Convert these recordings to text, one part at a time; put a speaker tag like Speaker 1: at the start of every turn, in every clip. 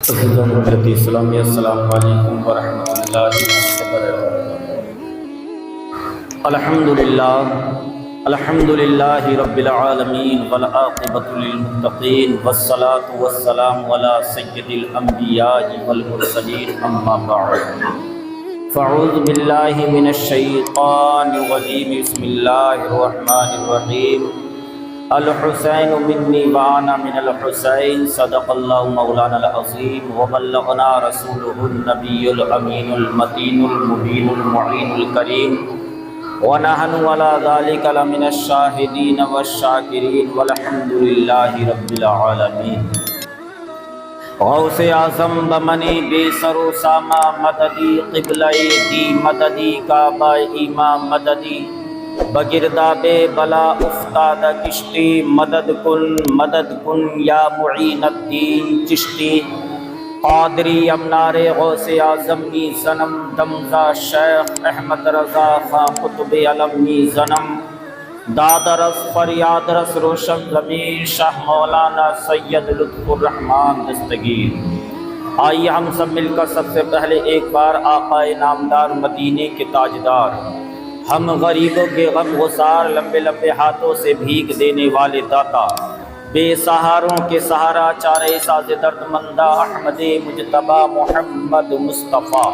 Speaker 1: اسلامی السلام علیکم ورحمۃ اللہ وبرکاتہ۔ الحمد للہ رب العالمین والعاقبۃ للمتقین والصلاة والسلام علی سید الانبیاء والمرسلین اما بعد فاعوذ باللہ من الشیطان الرجیم بسم اللہ الرحمن الرحیم۔ الحسین منی وانا من الحسین صدق اللہ مولانا العظیم وبلغنا رسولہ النبی الامین المتین المبین المعین الکریم ونحن علی ذلک لمن الشاہدین والشاکرین والحمد للہ رب العالمین۔ غوث اعظم بمنی بے سر و ساما مددی قبلہ دی مددی کعبہ امام مددی بگرداب بلا افتاد کشتی مدد کن یا معین الدین چشتی قادری امنار غوث اعظم می زنم دمزا شیخ احمد رضا خان قطب علم می زنم دادرس فریاد رس روشن ضمیر شاہ مولانا سید لطف الرحمن دستگیر۔ آئیے ہم سب مل کر سب سے پہلے ایک بار آقا نامدار مدینے کے تاجدار، ہم غریبوں کے غم گسار، لمبے لمبے ہاتھوں سے بھیک دینے والے داتا، بے سہاروں کے سہارا، چارے ساز درد مندہ احمد مجتبیٰ محمد مصطفیٰ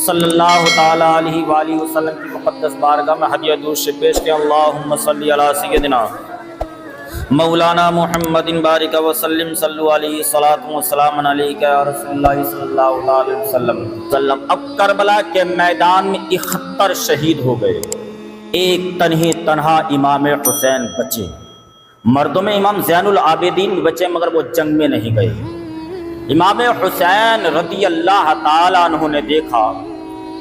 Speaker 1: صلی اللہ تعالیٰ علیہ وآلہ وسلم کی مقدس بارگاہ میں ہدیہ درود سے پیش کہ اللہم صلی علی سیدنا مولانا محمد بارک وسلم صلو علیہ صلاۃ وسلام علیکہ یا رسول اللہ صلی اللہ علیہ وسلم۔ اب کربلا کے میدان میں 71 شہید ہو گئے، ایک تنہا امام حسین بچے۔ مردوں میں امام زین العابدین بچے مگر وہ جنگ میں نہیں گئے۔ امام حسین رضی اللہ تعالیٰ عنہ نے دیکھا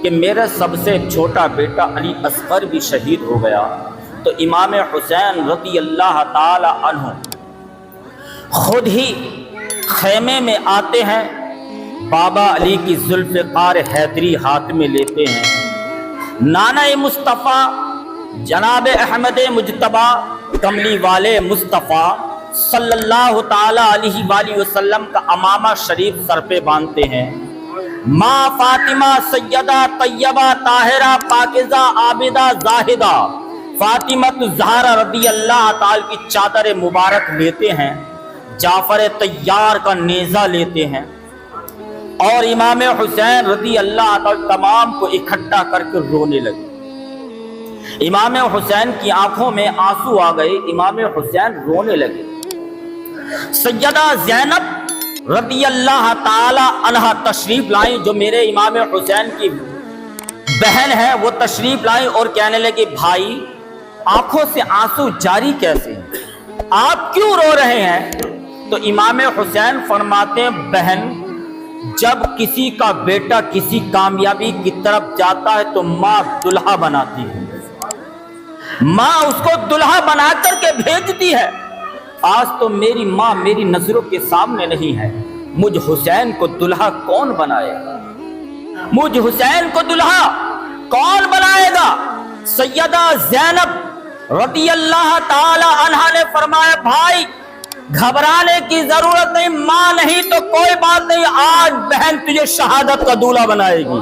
Speaker 1: کہ میرا سب سے چھوٹا بیٹا علی اصغر بھی شہید ہو گیا، تو امام حسین رضی اللہ تعالی عنہ خود ہی خیمے میں آتے ہیں، بابا علی کی ذوالفقار حیدری ہاتھ میں لیتے ہیں، نانا مصطفیٰ جناب احمد مجتبیٰ کملی والے مصطفیٰ صلی اللہ تعالی علیہ وآلہ وسلم کا امامہ شریف سر پہ باندھتے ہیں، ماں فاطمہ سیدہ طیبہ طاہرہ پاکیزہ عابدہ زاہدہ فاطمہ الزہرا رضی اللہ تعالی کی چادر مبارک لیتے ہیں، جعفر طیار کا نیزہ لیتے ہیں، اور امام حسین رضی اللہ تعالی تمام کو اکٹھا کر کے رونے لگے۔ امام حسین کی آنکھوں میں آنسو آ گئے، امام حسین رونے لگے۔ سیدہ زینب رضی اللہ تعالی عنہ تشریف لائیں، جو میرے امام حسین کی بہن ہے، وہ تشریف لائیں اور کہنے لگے بھائی آنکھوں سے آنسو جاری کیسے ہیں، آپ کیوں رو رہے ہیں؟ تو امام حسین فرماتے ہیں بہن جب کسی کا بیٹا کسی کامیابی کی طرف جاتا ہے تو ماں دلہا بناتی ہے، ماں اس کو دلہا بنا کر کے بھیجتی ہے۔ آج تو میری ماں میری نظروں کے سامنے نہیں ہے، مجھ حسین کو دلہا کون بنائے گا؟ مجھ حسین کو دلہا کون بنائے گا؟ سیدہ زینب رضی اللہ تعالی عنہا نے فرمایا بھائی گھبرانے کی ضرورت نہیں، ماں نہیں تو کوئی بات نہیں، آج بہن تجھے شہادت کا دولہا بنائے گی،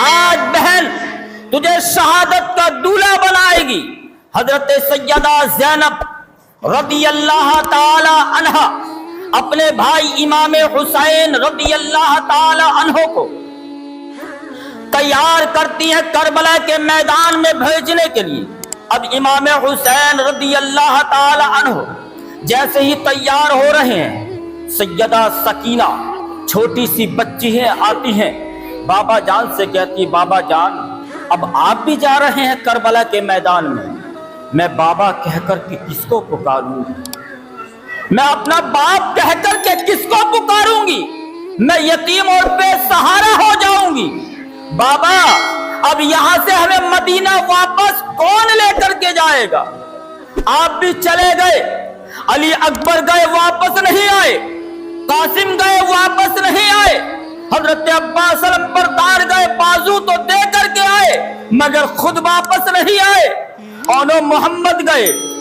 Speaker 1: آج بہن تجھے شہادت کا دولہا بنائے گی۔ حضرت سیدہ زینب رضی اللہ تعالی عنہا اپنے بھائی امام حسین رضی اللہ تعالی عنہ کو تیار کرتی ہیں کربلا کے میدان میں بھیجنے کے لیے۔ اب امام حسین رضی اللہ تعالی عنہ جیسے ہی تیار ہو رہے ہیں، سیدہ سکینہ چھوٹی سی بچی ہے آتی ہیں، بابا جان سے کہتی بابا جان اب آپ بھی جا رہے ہیں کربلا کے میدان میں بابا کہہ کر کے کس کو پکاروں گی؟ میں اپنا باپ کہہ کر کے کس کو پکاروں گی؟ میں یتیم اور بے سہارا ہو جاؤں گی۔ بابا اب یہاں سے ہمیں مدینہ واپس کون لے کر کے جائے گا؟ آپ بھی چلے گئے، علی اکبر گئے واپس نہیں آئے، قاسم گئے واپس نہیں آئے، حضرت عباس علمبردار گئے بازو تو دے کر کے آئے مگر خود واپس نہیں آئے، اونو محمد گئے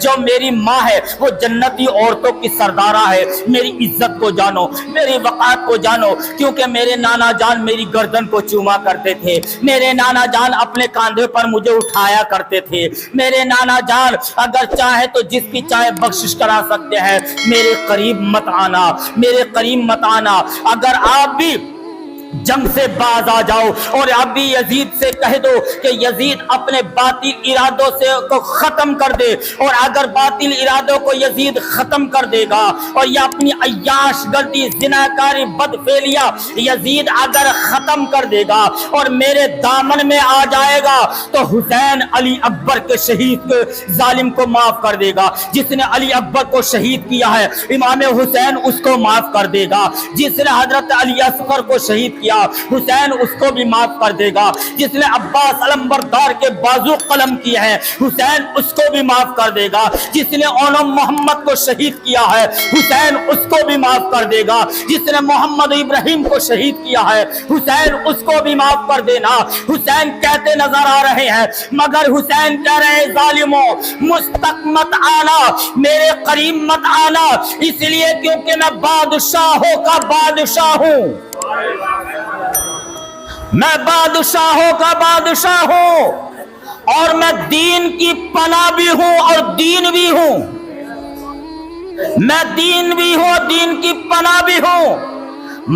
Speaker 1: جو میری ماں ہے وہ جنتی عورتوں کی سردارہ ہے۔ میری عزت کو جانو، میری وقار کو جانو، کیونکہ میرے نانا جان میری گردن کو چوما کرتے تھے، میرے نانا جان اپنے کاندھے پر مجھے اٹھایا کرتے تھے، میرے نانا جان اگر چاہے تو جس کی چاہے بخشش کرا سکتے ہیں۔ میرے قریب مت آنا، میرے قریب مت آنا۔ اگر آپ بھی جنگ سے باز آ جاؤ اور اب بھی یزید سے کہہ دو کہ یزید اپنے باطل ارادوں سے کو ختم کر دے، اور اگر باطل ارادوں کو یزید ختم کر دے گا اور یہ اپنی عیاش گردی زناکاری بدفعلیاں یزید اگر ختم کر دے گا اور میرے دامن میں آ جائے گا تو حسین علی اکبر کے شہید کے ظالم کو معاف کر دے گا۔ جس نے علی اکبر کو شہید کیا ہے امام حسین اس کو معاف کر دے گا، جس نے حضرت علی اصغر کو شہید کیا حسین اس کو بھی معاف کر دے گا، جس نے عباس علمبردار کے بازو قلم کیے ہیں حسین اس کو بھی معاف کر دے گا، جس نے اونم محمد کو شہید کیا ہے حسین اس کو بھی معاف کر دے گا، جس نے محمد ابراہیم کو شہید کیا ہے حسین اس کو بھی معاف کر دینا۔ حسین کہتے نظر آ رہے ہیں، مگر حسین کہہ رہے ہیں ظالموں مستق مت آنا، میرے قریب مت آنا، اس لیے کیونکہ میں بادشاہوں کا بادشاہ ہوں، میں بادشاہوں کا بادشاہ ہوں، اور میں دین کی پناہ بھی ہوں اور دین بھی ہوں، میں دین بھی ہوں دین کی پناہ بھی ہوں۔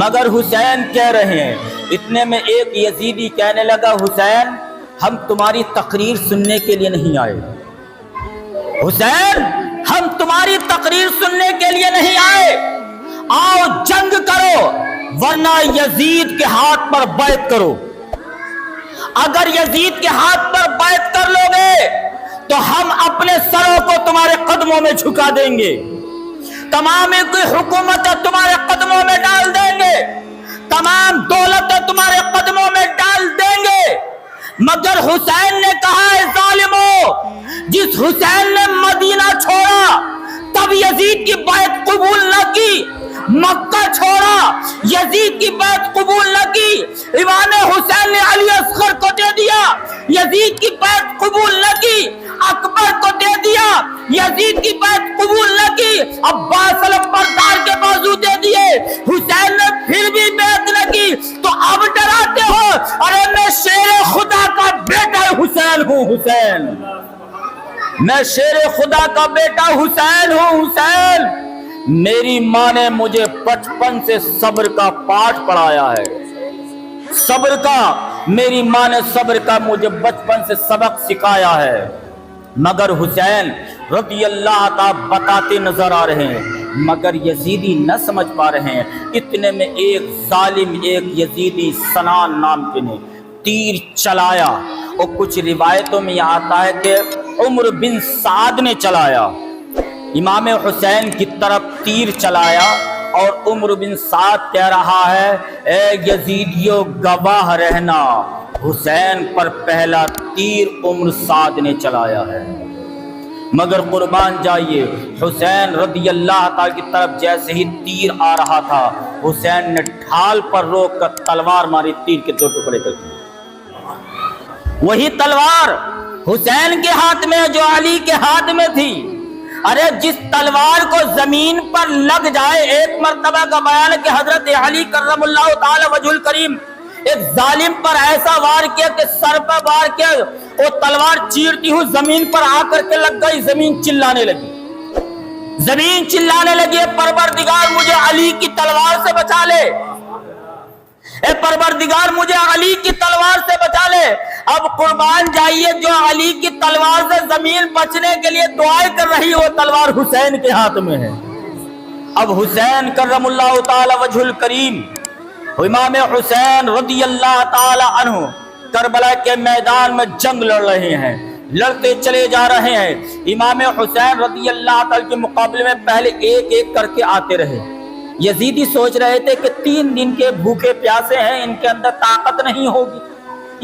Speaker 1: مگر حسین کہہ رہے ہیں، اتنے میں ایک یزیدی کہنے لگا حسین ہم تمہاری تقریر سننے کے لیے نہیں آئے، حسین ہم تمہاری تقریر سننے کے لیے نہیں آئے، آؤ جنگ کرو ورنہ یزید کے ہاتھ پر بیعت کرو۔ اگر یزید کے ہاتھ پر بیعت کر لو گے تو ہم اپنے سروں کو تمہارے قدموں میں جھکا دیں گے، تمام کی حکومت تمہارے قدموں میں ڈال دیں گے، تمام دولت تمہارے قدموں میں ڈال دیں گے۔ مگر حسین نے کہا ہے ظالموں، جس حسین نے مدینہ چھوڑا تب یزید کی بیعت قبول نہ کی، مکہ چھوڑا یزید کی بیعت قبول نہ کی، امام حسین نے علی اصغر کو دے دیا یزید کی بیعت قبول نہ کی، اکبر کو دے دیا یزید کی بیعت قبول نہ کی، عباس علمبردار کے بازو دے دیے حسین نے پھر بھی بیعت نہ کی، تو اب ڈراتے ہو؟ ارے میں شیر خدا کا بیٹا حسین ہوں، حسین میں شیر خدا کا بیٹا حسین ہوں۔ حسین میری ماں نے مجھے بچپن سے صبر کا پاٹھ پڑھایا ہے، صبر کا، میری ماں نے صبر کا مجھے بچپن سے سبق سکھایا ہے۔ مگر حسین رضی اللہ تعالی بتاتے نظر آ رہے ہیں، مگر یزیدی نہ سمجھ پا رہے ہیں۔ اتنے میں ایک ظالم، ایک یزیدی سنان نام کے نے تیر چلایا، اور کچھ روایتوں میں یہ آتا ہے کہ عمر بن سعد نے چلایا، امام حسین کی طرف تیر چلایا، اور عمر بن سعد کہہ رہا ہے اے یزیدیو گواہ رہنا، حسین پر پہلا تیر عمر سعد نے چلایا ہے۔ مگر قربان جائیے حسین رضی اللہ تعالی کی طرف جیسے ہی تیر آ رہا تھا حسین نے ڈھال پر روک کر تلوار ماری، تیر کے دو ٹکڑے کر دیے۔ وہی تلوار حسین کے ہاتھ میں جو علی کے ہاتھ میں تھی، ارے جس تلوار کو زمین پر لگ جائے، ایک مرتبہ کا بیان ہے کہ حضرت علی کرم اللہ تعالی وجہ الکریم ایک ظالم پر ایسا وار کیا کہ سر پر وار کیا، وہ تلوار چیرتی ہوئی زمین پر آ کر کے لگ گئی، زمین چلانے لگی، زمین چلانے لگی اے پروردگار مجھے علی کی تلوار سے بچا لے، اے پروردگار مجھے علی کی تلوار سے بچا لے۔ اب قربان جائیے جو علی کی تلوار سے زمین بچنے کے لیے دعائیں کر رہی وہ تلوار حسین کے ہاتھ میں ہے۔ اب حسین کرم اللہ تعالی وجہ الکریم، امام حسین رضی اللہ تعالی عنہ کربلا کے میدان میں جنگ لڑ رہے ہیں، لڑتے چلے جا رہے ہیں۔ امام حسین رضی اللہ تعالی کے مقابلے میں پہلے ایک ایک کر کے آتے رہے۔ یزیدی سوچ رہے تھے کہ 3 دن کے بھوکے پیاسے ہیں، ان کے اندر طاقت نہیں ہوگی،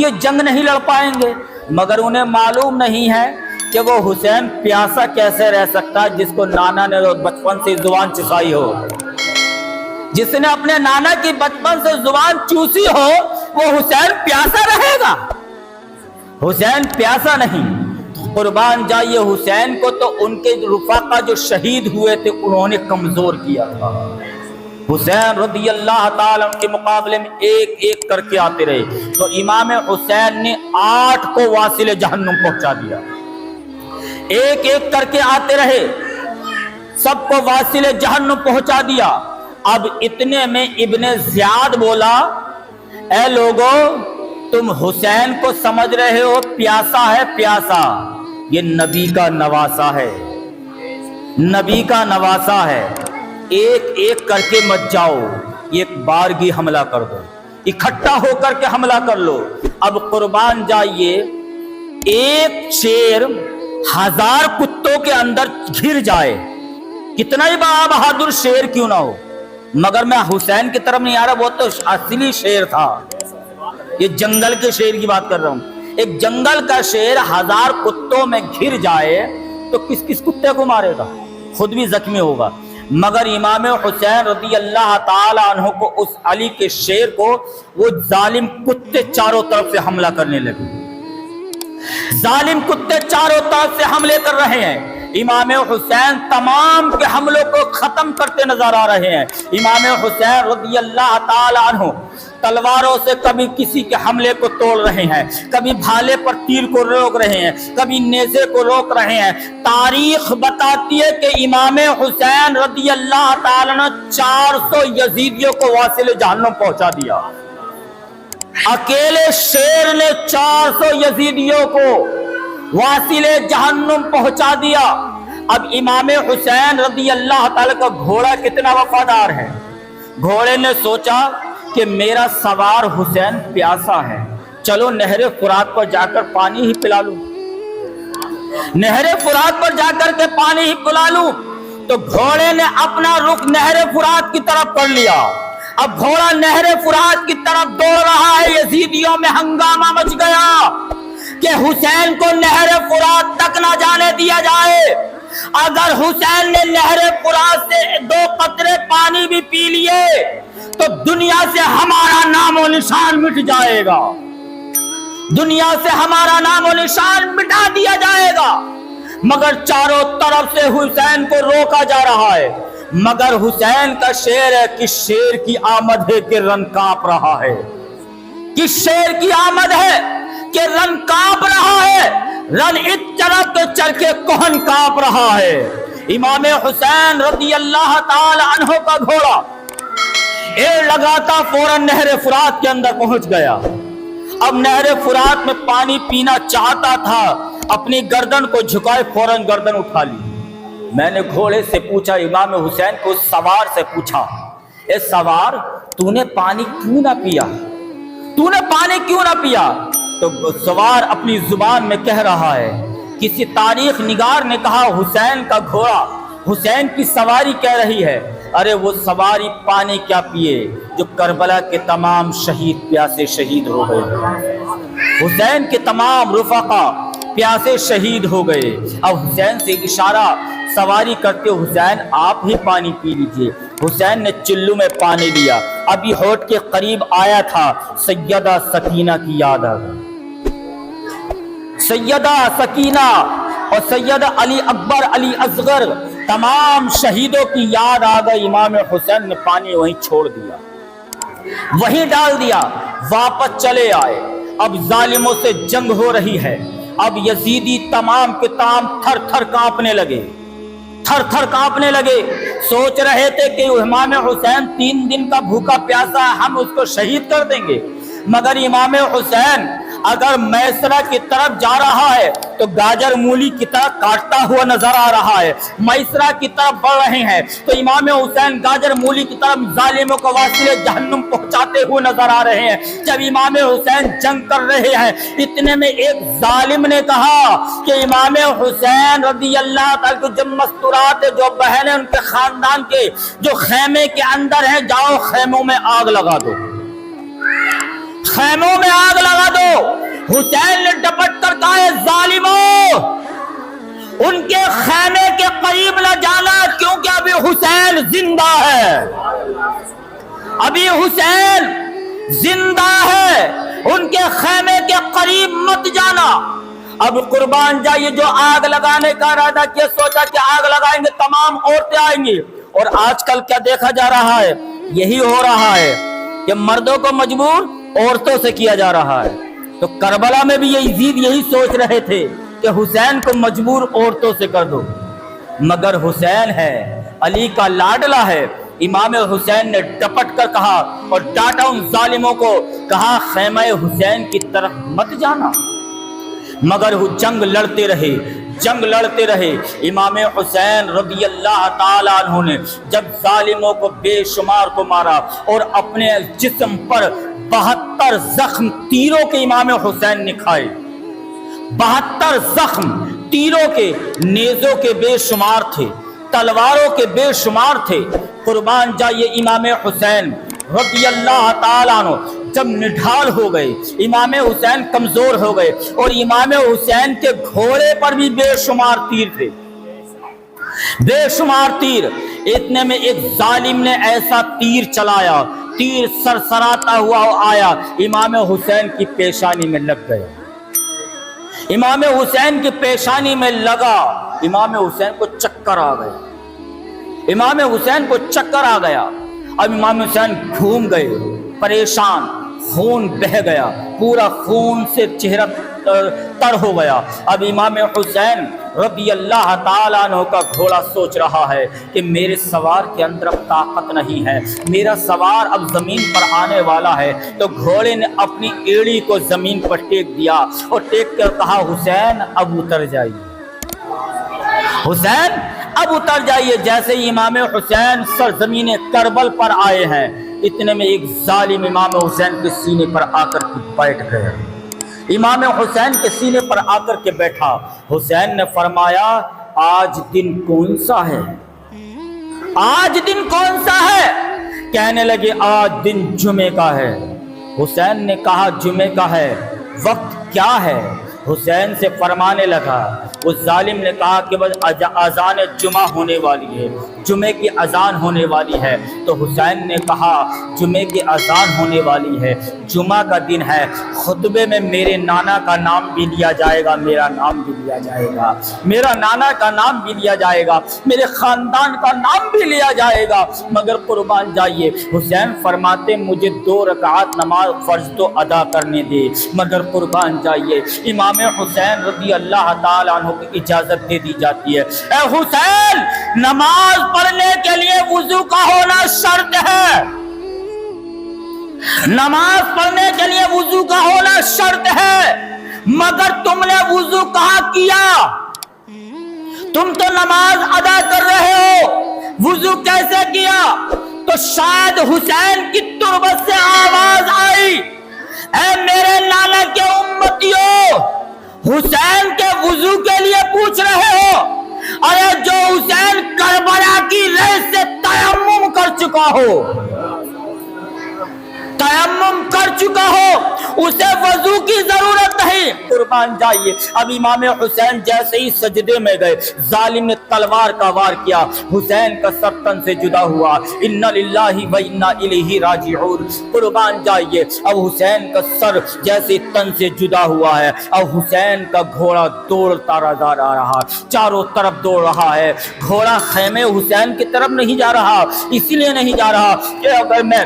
Speaker 1: یہ جنگ نہیں لڑ پائیں گے۔ مگر انہیں معلوم نہیں ہے کہ وہ حسین پیاسا کیسے رہ سکتا ہے جس کو نانا نے بچپن سے زبان چسائی ہو، جس نے اپنے نانا کی بچپن سے زبان چوسی ہو، وہ حسین پیاسا رہے گا؟ حسین پیاسا نہیں، قربان جائیے حسین کو تو ان کے رفاقہ جو شہید ہوئے تھے انہوں نے کمزور کیا تھا. حسین رضی اللہ تعالیٰ عنہ کے مقابلے میں ایک ایک کر کے آتے رہے تو امام حسین نے 8 کو واصل جہنم پہنچا دیا. ایک ایک کر کے آتے رہے, سب کو واصل جہنم پہنچا دیا. اب اتنے میں ابن زیاد بولا, اے لوگو تم حسین کو سمجھ رہے ہو پیاسا ہے, پیاسا, یہ نبی کا نواسا ہے, نبی کا نواسا ہے. ایک ایک کر کے مت جاؤ, ایک بارگی حملہ کر دو, اکٹھا ہو کر کے حملہ کر لو. اب قربان جائیے ایک شیر 1000 کتوں کے اندر گھر جائے, کتنا ہی بہادر شیر کیوں نہ ہو, مگر میں حسین کی طرف نہیں آ رہا, وہ تو اصلی شیر تھا. یہ جنگل کے شیر کی بات کر رہا ہوں. ایک جنگل کا شیر 1000 کتوں میں گھر جائے تو کس کس کتے کو مارے گا, خود بھی زخمی ہوگا. مگر امام حسین رضی اللہ تعالی عنہ کو اس علی کے شیر کو وہ ظالم کتے چاروں طرف سے حملہ کرنے لگے. ظالم کتے چاروں طرف سے حملے کر رہے ہیں. امام حسین تمام کے حملوں کو ختم کرتے نظر آ رہے ہیں. امام حسین رضی اللہ تعالی عنہ تلواروں سے کبھی کسی کے حملے کو توڑ رہے ہیں, کبھی بھالے پر تیر کو روک رہے ہیں, کبھی نیزے کو روک رہے ہیں. تاریخ بتاتی ہے کہ امام حسین رضی اللہ تعالیٰ نے 400 یزیدیوں کو واصل جہنم پہنچا دیا. اکیلے شیر نے 400 یزیدیوں کو واصل جہنم پہنچا دیا. اب امام حسین رضی اللہ تعالیٰ کا گھوڑا کتنا وفادار ہے. گھوڑے نے سوچا کہ میرا سوار حسین پیاسا ہے, چلو نہر فرات پر جا کر پانی ہی پلا لوں, نہر فرات پر جا کر کے پانی ہی پلا لوں. تو گھوڑے نے اپنا رخ نہر فرات کی طرف کر لیا. اب گھوڑا نہر فرات کی طرف دوڑ رہا ہے. یزیدیوں میں ہنگامہ مچ گیا کہ حسین کو نہر فرات تک نہ جانے دیا جائے. اگر حسین نے نہر فرات سے 2 قطرے پانی بھی پی لیے تو دنیا سے ہمارا نام و نشان مٹ جائے گا, دنیا سے ہمارا نام و نشان مٹا دیا جائے گا. مگر چاروں طرف سے حسین کو روکا جا رہا ہے. مگر حسین کا شعر ہے کہ شیر کی آمد ہے کہ رن کانپ رہا ہے, کہ شیر کی آمد ہے کہ رن کانپ رہا ہے. رن اس طرف تو چرخے کوہن کانپ رہا ہے. امام حسین رضی اللہ تعالی عنہ کا گھوڑا ایڑ لگاتا فوراً نہر فرات کے اندر پہنچ گیا. اب نہر فرات میں پانی پینا چاہتا تھا, اپنی گردن کو جھکائے فوراً گردن اٹھا لی. میں نے گھوڑے سے پوچھا, امام حسین کو سوار سے پوچھا, اے سوار تو نے پانی کیوں نہ پیا, تو نے پانی کیوں نہ پیا؟ تو سوار اپنی زبان میں کہہ رہا ہے. کسی تاریخ نگار نے کہا حسین کا گھوڑا حسین کی سواری کہہ رہی ہے, ارے وہ سواری پانی کیا پیے جو کربلا کے تمام شہید پیاسے شہید ہو گئے. حسین کے تمام رفقا پیاسے شہید ہو گئے. اب حسین سے اشارہ سواری کرتے, حسین آپ ہی پانی پی لیجئے. حسین نے چلو میں پانی لیا. ابھی ہونٹ کے قریب آیا تھا, سیدہ سکینہ کی یاد آ گئی. سیدہ سکینہ اور سید علی اکبر علی اصغر تمام شہیدوں کی یاد آ گئی. امام حسین نے پانی وہیں چھوڑ دیا, وہیں ڈال دیا, واپس چلے آئے. اب ظالموں سے جنگ ہو رہی ہے. اب یزیدی تمام کے تمام تھر تھر کانپنے لگے, تھر تھر کانپنے لگے. سوچ رہے تھے کہ امام حسین 3 دن کا بھوکا پیاسا ہے, ہم اس کو شہید کر دیں گے. مگر امام حسین اگر میسرہ کی طرف جا رہا ہے تو گاجر مولی کی طرف کاٹتا ہوا نظر آ رہا ہے. میسرہ کی طرف بڑھ رہے ہیں تو امام حسین گاجر مولی کی طرف ظالموں کو واصل جہنم پہنچاتے ہوئے نظر آ رہے ہیں. جب امام حسین جنگ کر رہے ہیں اتنے میں ایک ظالم نے کہا کہ امام حسین رضی اللہ تعالیٰ کو جب مستورات جو بہنیں ان کے خاندان کے جو خیمے کے اندر ہیں, جاؤ خیموں میں آگ لگا دو, خیموں میں آگ لگا دو. حسین نے ڈپٹ کر کہا, ظالموں ان کے خیمے کے قریب نہ جانا کیونکہ ابھی حسین زندہ ہے, ابھی حسین زندہ ہے, ان کے خیمے کے قریب مت جانا. اب قربان جائیے جو آگ لگانے کا ارادہ کیا، سوچا کہ آگ لگائیں گے تمام عورتیں آئیں گی، اور آج کل کیا دیکھا جا رہا ہے، یہی ہو رہا ہے کہ مردوں کو مجبور عورتوں سے کیا جا رہا ہے۔ تو کربلا میں بھی یزید یہی سوچ رہے تھے کہ حسین کو مجبور عورتوں سے کر دو، مگر حسین ہے علی کا لاڈلا ہے۔ امام حسین نے ڈپٹ کر کہا اور ڈانٹا ان ظالموں کو، کہا خیمہ حسین کی طرف مت جانا، مگر وہ جنگ لڑتے رہے۔ امام حسین رضی اللہ تعالیٰ عنہ نے جب ظالموں کو بے شمار کو مارا اور اپنے جسم پر 72 زخم تیروں کے امام حسین نے کھائے، 72 زخم تیروں کے، نیزوں کے بے شمار تھے، تلواروں کے بے شمار تھے۔ قربان جائیے امام حسین رضی اللہ تعالیٰ عنہ جب نڈھال ہو گئے، امام حسین کمزور ہو گئے، اور امام حسین کے گھوڑے پر بھی بے شمار تیر تھے، بے شمار تیر۔ اتنے میں ایک ظالم نے ایسا تیر چلایا، تیر سرسراتا ہوا آیا، امام حسین کی پیشانی میں لگ گیا، امام حسین کی پیشانی میں لگا، امام حسین کو چکر آ گیا، امام حسین کو چکر آ گیا۔ اب امام حسین گھوم گئے، پریشان، خون بہہ گیا، پورا خون سے چہرہ تر ہو گیا۔ اب امام حسین رضی اللہ تعالیٰ عنہ کا گھوڑا سوچ رہا ہے کہ میرے سوار کے اندر اب طاقت نہیں ہے، میرا سوار اب زمین پر آنے والا ہے۔ تو گھوڑے نے اپنی ایڑی کو زمین پر ٹیک دیا اور ٹیک کر کہا حسین اب اتر جائیے، حسین اب اتر جائیے۔ جیسے ہی امام حسین سرزمین کربل پر آئے ہیں، اتنے میں ایک ظالم امام حسین کے سینے پر آ کر کے بیٹھ گیا، امام حسین کے سینے پر آ کر کے بیٹھا۔ حسین نے فرمایا آج دن کون سا ہے، آج دن کون سا ہے؟ کہنے لگے آج دن جمعے کا ہے۔ حسین نے کہا جمعے کا ہے، وقت کیا ہے؟ حسین سے فرمانے لگا، اس ظالم نے کہا کہ بس اذان جمعہ ہونے والی ہے، جمعے کی اذان ہونے والی ہے۔ تو حسین نے کہا جمعے کی اذان ہونے والی ہے، جمعہ کا دن ہے، خطبے میں میرے نانا کا نام بھی لیا جائے گا، میرا نام بھی لیا جائے گا، میرا نانا کا نام بھی لیا جائے گا، میرے خاندان کا نام بھی لیا جائے گا، مگر قربان جائیے حسین فرماتے مجھے 2 رکعات نماز فرض تو ادا کرنے دے، مگر قربان جائیے امام حسین رضی اللہ تعالیٰ عنہ کی اجازت دے دی جاتی ہے۔ اے حسین نماز پڑھنے کے لیے وضو کا ہونا شرط ہے، نماز پڑھنے کے لیے وضو کا ہونا شرط ہے، مگر تم نے وضو کہاں کیا؟ تم تو نماز ادا کر رہے ہو، وضو کیسے کیا؟ تو شاید حسین کی تربت سے آواز آئی، اے میرے نانا کے امتیوں، حسین کے وضو کے لیے پوچھ رہے ہو؟ ارے جو حسین کربلا کی ریت سے تیمم کر چکا ہو، تیمم کر چکا ہو، اسے وضو کی ضرورت نہیں۔ قربان جائیے اب امام حسین جیسے ہی سجدے میں گئے، ظالم نے تلوار کا وار کیا، حسین کا سر تن سے جدا ہوا، انا للہ و انا الیہ راجعون۔ قربان جائیے اب حسین کا سر جیسے تن سے جدا ہوا ہے، اب حسین کا گھوڑا دوڑتا نظر آ رہا، چاروں طرف دوڑ رہا ہے۔ گھوڑا خیمے حسین کی طرف نہیں جا رہا، اسی لیے نہیں جا رہا کہ اگر میں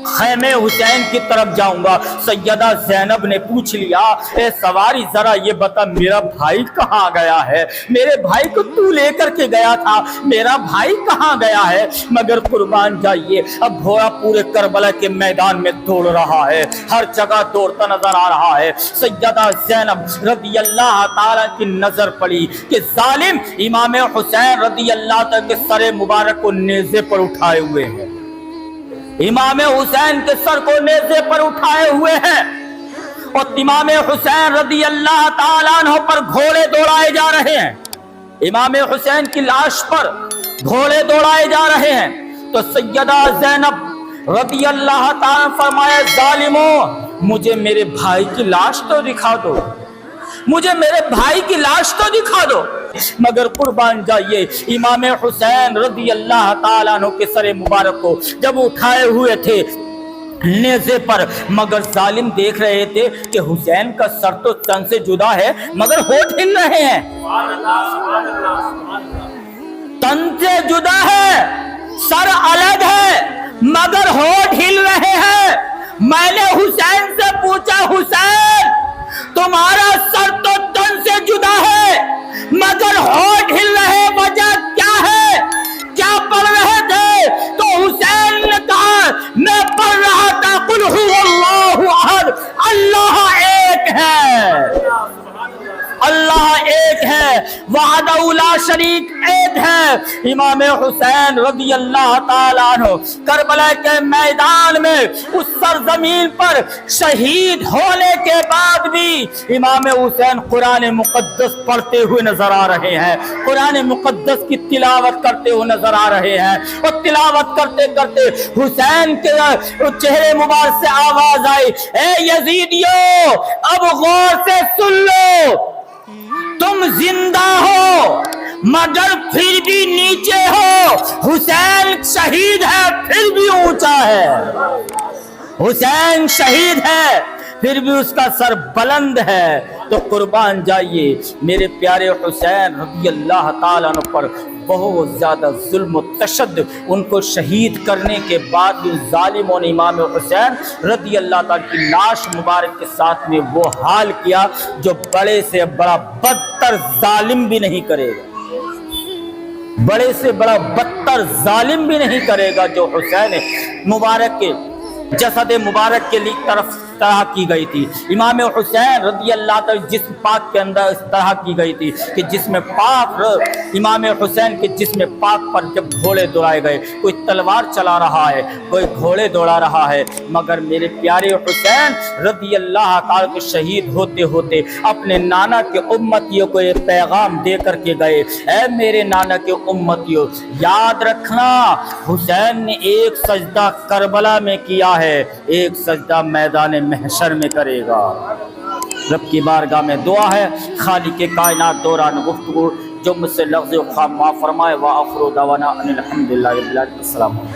Speaker 1: خیمے حسین کی طرف جاؤں گا، سیدہ زینب نے پوچھ لیا اے سواری ذرا یہ بتا میرا بھائی کہاں گیا ہے، میرے بھائی کو تو لے کر کے گیا تھا، میرا بھائی کہاں گیا ہے؟ مگر قربان جائیے اب گھوڑا پورے کربلا کے میدان میں دوڑ رہا ہے، ہر جگہ دوڑتا نظر آ رہا ہے۔ سیدہ زینب رضی اللہ تعالیٰ کی نظر پڑی کہ ظالم امام حسین رضی اللہ تعالیٰ کے سر مبارک کو نیزے پر اٹھائے ہوئے ہیں، امام حسین کے سر کو نیزے پر اٹھائے ہوئے ہیں، اور امام حسین رضی اللہ تعالیٰ عنہ پر گھوڑے دوڑائے جا رہے ہیں، امام حسین کی لاش پر گھوڑے دوڑائے جا رہے ہیں۔ تو سیدہ زینب رضی اللہ تعالیٰ فرمایا ظالموں مجھے میرے بھائی کی لاش تو دکھا دو، مجھے میرے بھائی کی لاش تو دکھا دو۔ مگر قربان جائیے امام حسین رضی اللہ تعالیٰ عنہ کے سر مبارک کو جب اٹھائے ہوئے تھے، نیزے پر، مگر ظالم دیکھ رہے تھے کہ حسین کا سر تو تن سے جدا ہے مگر ہونٹ ہل رہے ہیں، تن سے جدا ہے، سر الگ ہے مگر ہونٹ ہل رہے ہیں۔ میں نے حسین سے پوچھا، حسین تمہارا سر تو تن سے جدا ہے مگر ہونٹ ہل رہے، وجہ کیا ہے، کیا پڑھ رہے تھے؟ تو حسین نے کہا میں پڑھ رہا تھا قل هو اللہ احد، اللہ ایک ہے، اللہ ایک ہے، وحدہ لا شریک ایک ہے۔ امام حسین رضی اللہ تعالیٰ عنہ کربلا کے میدان میں اس سرزمین پر شہید ہونے کے بعد بھی امام حسین قرآن مقدس پڑھتے ہوئے نظر آ رہے ہیں، قرآن مقدس کی تلاوت کرتے ہوئے نظر آ رہے ہیں، اور تلاوت کرتے کرتے حسین کے چہرے مبارک سے آواز آئی، اے یزیدیو اب غور سے سن لو، تم زندہ ہو مگر پھر بھی نیچے ہو، حسین شہید ہے پھر بھی اونچا ہے، حسین شہید ہے پھر بھی اس کا سر بلند ہے۔ تو قربان جائیے میرے پیارے حسین رضی اللہ تعالیٰ عنہ پر بہت زیادہ ظلم و تشدد، ان کو شہید کرنے کے بعد بھی ظالموں نے امام حسین رضی اللہ تعالیٰ کی لاش مبارک کے ساتھ میں وہ حال کیا جو بڑے سے بڑا بدتر ظالم بھی نہیں کرے گا، بڑے سے بڑا بدتر ظالم بھی نہیں کرے گا، جو حسین مبارک کے جسد مبارک کے لیے طرف طرح کی گئی تھی۔ امام حسین رضی اللہ تعالیٰ جسم پاک کے اندر اس طرح کی گئی تھی کہ جسم پاک، امام حسین کے جسم پاک پر جب گھوڑے دوڑائے گئے، کوئی تلوار چلا رہا ہے، کوئی گھوڑے دوڑا رہا ہے، مگر میرے پیارے حسین رضی اللہ تعالیٰ کے شہید ہوتے ہوتے اپنے نانا کے امتیوں کو یہ پیغام دے کر کے گئے، اے میرے نانا کے امتیوں یاد رکھنا حسین نے ایک سجدہ کربلا میں کیا ہے، ایک سجدہ میدان محشر میں کرے گا۔ رب کی بارگاہ میں دعا ہے، خالق کائنات دوران گفتگو جو مجھ سے لفظ خواہ معاف فرمائے، وآخر دعوانا ان الحمدللہ رب العالمین۔ السلام علیکم۔